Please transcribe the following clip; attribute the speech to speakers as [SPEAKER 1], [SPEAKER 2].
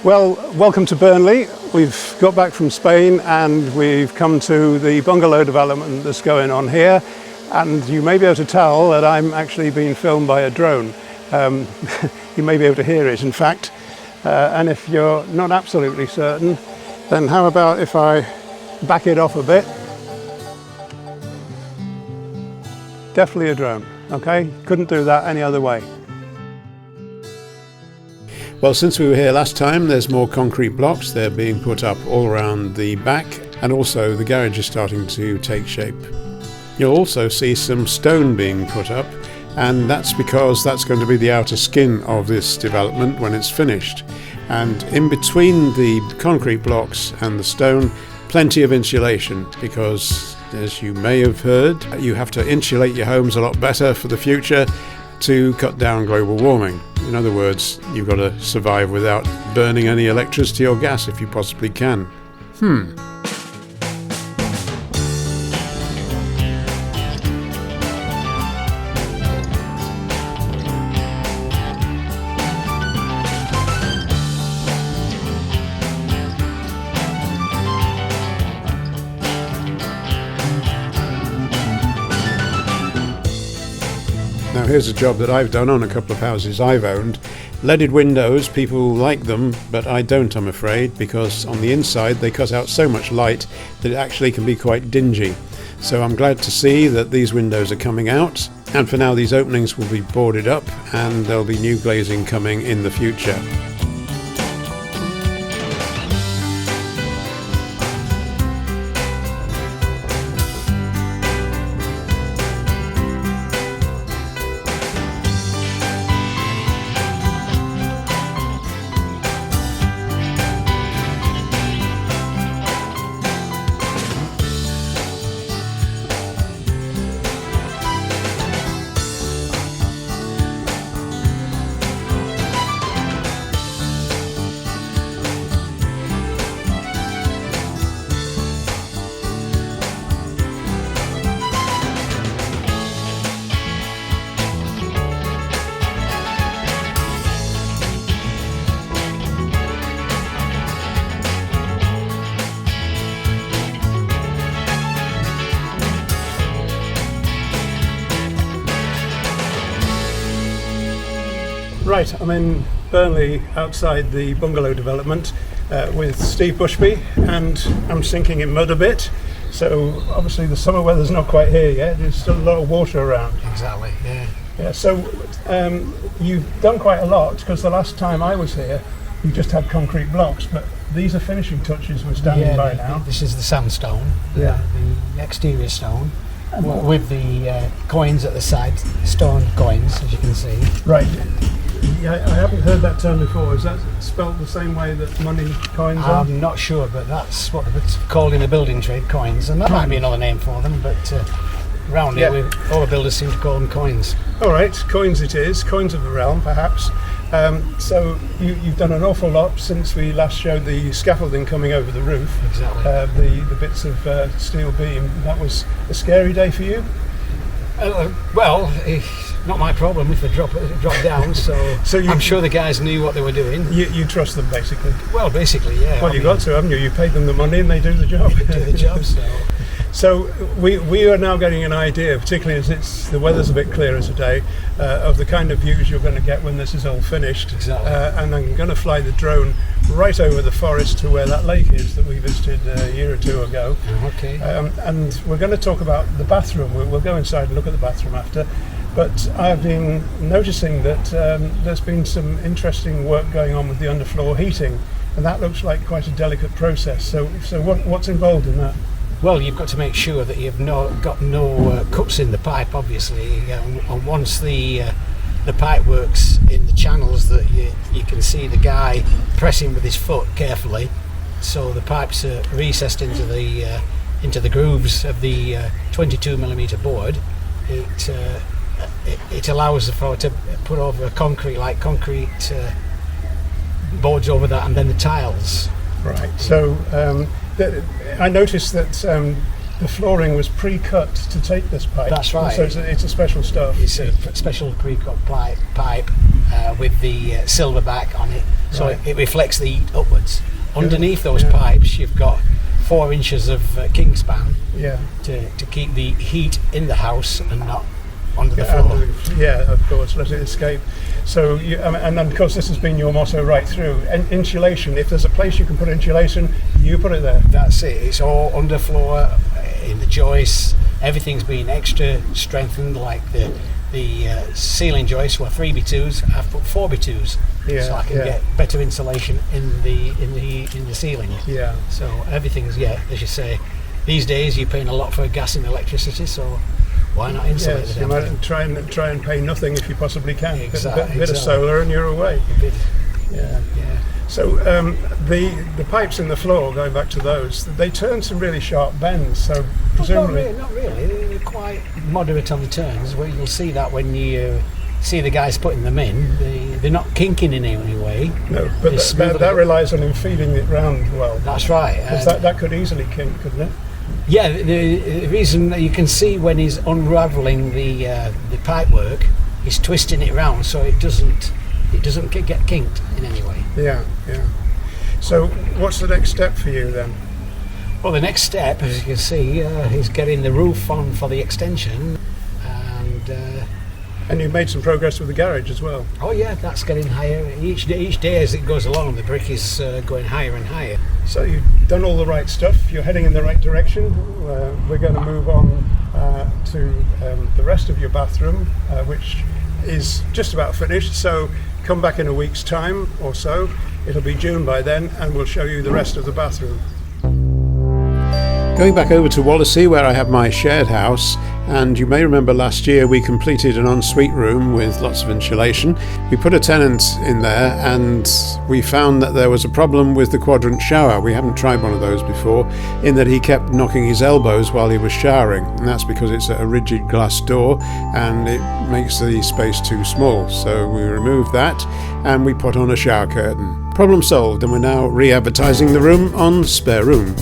[SPEAKER 1] Well, welcome to Burnley. We've got back from Spain and we've come to the bungalow development that's going on here. And you may be able to tell that I'm actually being filmed by a drone. You may be able to hear it, in fact. And if you're not absolutely certain, then how about if I back it off a bit? Definitely a drone, okay? Couldn't do that any other way. Well, since we were here last time, there's more concrete blocks. They're being put up all around the back, and also the garage is starting to take shape. You'll also see some stone being put up, and that's because that's going to be the outer skin of this development when it's finished. And in between the concrete blocks and the stone, plenty of insulation, because as you may have heard, you have to insulate your homes a lot better for the future to cut down global warming. In other words, you've got to survive without burning any electricity or gas if you possibly can. Now here's a job that I've done on a couple of houses I've owned. Leaded windows, people like them, but I don't, I'm afraid, because on the inside they cut out so much light that it actually can be quite dingy. So I'm glad to see that these windows are coming out, and for now these openings will be boarded up and there'll be new glazing coming in the future. Right, I'm in Burnley outside the bungalow development with Steve Bushby, and I'm sinking in mud a bit. So obviously the summer weather's not quite here yet. There's still a lot of water around.
[SPEAKER 2] Exactly, yeah.
[SPEAKER 1] Yeah. So you've done quite a lot, because the last time I was here, you just had concrete blocks, but these are finishing touches we're standing by now.
[SPEAKER 2] This is the sandstone,
[SPEAKER 1] the
[SPEAKER 2] exterior stone, with the coins at the side, stone coins, as you can see.
[SPEAKER 1] Right. Yeah, I haven't heard that term before. Is that spelt the same way that money coins are?
[SPEAKER 2] I'm not sure, but that's what it's called in the building trade, coins, and that might be another name for them, but around here, all the builders seem to call them coins. All right, coins it is, coins of the realm, perhaps. So you've done an awful lot since we last showed the scaffolding coming over the roof. Exactly.
[SPEAKER 1] The bits of steel beam. That was a scary day for you?
[SPEAKER 2] Well, not my problem if they drop down, so I'm sure the guys knew what they were doing.
[SPEAKER 1] You trust them, basically?
[SPEAKER 2] Well, basically, yeah.
[SPEAKER 1] Well, you've got to, haven't you? You paid them the money and they do the job.
[SPEAKER 2] They do the job, so.
[SPEAKER 1] So we are now getting an idea, particularly as the weather's a bit clearer today, of the kind of views you're going to get when this is all finished.
[SPEAKER 2] Exactly.
[SPEAKER 1] And I'm going to fly the drone right over the forest to where that lake is that we visited a year or two ago.
[SPEAKER 2] Okay.
[SPEAKER 1] And we're going to talk about the bathroom. We'll go inside and look at the bathroom after. But I've been noticing that there's been some interesting work going on with the underfloor heating, and that looks like quite a delicate process. So what's involved in that?
[SPEAKER 2] Well, you've got to make sure that you've got no cuts in the pipe, obviously, and once the pipe works in the channels, that you can see the guy pressing with his foot carefully, so the pipes are recessed into the grooves of the 22mm board. It allows the floor to put over concrete boards over that, and then the tiles.
[SPEAKER 1] Right. So I noticed that the flooring was pre-cut to take this pipe.
[SPEAKER 2] That's right.
[SPEAKER 1] So it's a special stuff.
[SPEAKER 2] It's a special pre-cut pipe with the silver back on it, so
[SPEAKER 3] Right.
[SPEAKER 2] it reflects the heat upwards. Underneath those pipes, you've got 4 inches of kingspan
[SPEAKER 3] Yeah.
[SPEAKER 2] to keep the heat in the house and not under the floor.
[SPEAKER 3] Yeah, of course, let it escape. So, and of course, this has been your motto right through. Insulation. If there's a place you can put insulation, you put it there.
[SPEAKER 2] That's it. It's all underfloor, in the joists. Everything's been extra strengthened. Like the ceiling joists were 3x2s. I've put 4x2s, so I can get better insulation in the ceiling.
[SPEAKER 3] Yeah.
[SPEAKER 2] So everything's as you say. These days you're paying a lot for gas and electricity, so why not insulate
[SPEAKER 3] Yes,
[SPEAKER 2] the
[SPEAKER 3] you
[SPEAKER 2] damn
[SPEAKER 3] might
[SPEAKER 2] thing?
[SPEAKER 3] try and pay nothing if you possibly can.
[SPEAKER 2] Exactly.
[SPEAKER 3] Bit of solar and you're away. Yeah. So the pipes in the floor, going back to those, they turn some really sharp bends. So presumably,
[SPEAKER 2] Not really. They're quite moderate on the turns. Well, you'll see that when you see the guys putting them in. They're not kinking in any way.
[SPEAKER 3] no, but that relies on him feeding it round well.
[SPEAKER 2] That's right.
[SPEAKER 3] Because that could easily kink, couldn't it?
[SPEAKER 2] Yeah, the reason that you can see when he's unravelling the pipe work, he's twisting it round so it doesn't get kinked in any way.
[SPEAKER 3] Yeah. So what's the next step for you then?
[SPEAKER 2] Well, the next step, as you can see, is getting the roof on for the extension,
[SPEAKER 3] And you've made some progress with the garage as well.
[SPEAKER 2] oh yeah, that's getting higher. Each day as it goes along, the brick is going higher and higher.
[SPEAKER 3] So you've done all the right stuff. You're heading in the right direction. We're going to move on to the rest of your bathroom, which is just about finished. So come back in a week's time or so. It'll be June by then, and we'll show you the rest of the bathroom.
[SPEAKER 1] Going back over to Wallasey, where I have my shared house, and you may remember last year we completed an ensuite room with lots of insulation. We put a tenant in there and we found that there was a problem with the quadrant shower. We haven't tried one of those before, in that he kept knocking his elbows while he was showering, and that's because it's a rigid glass door and it makes the space too small. So we removed that and we put on a shower curtain. Problem solved, and we're now re-advertising the room on Spare Room.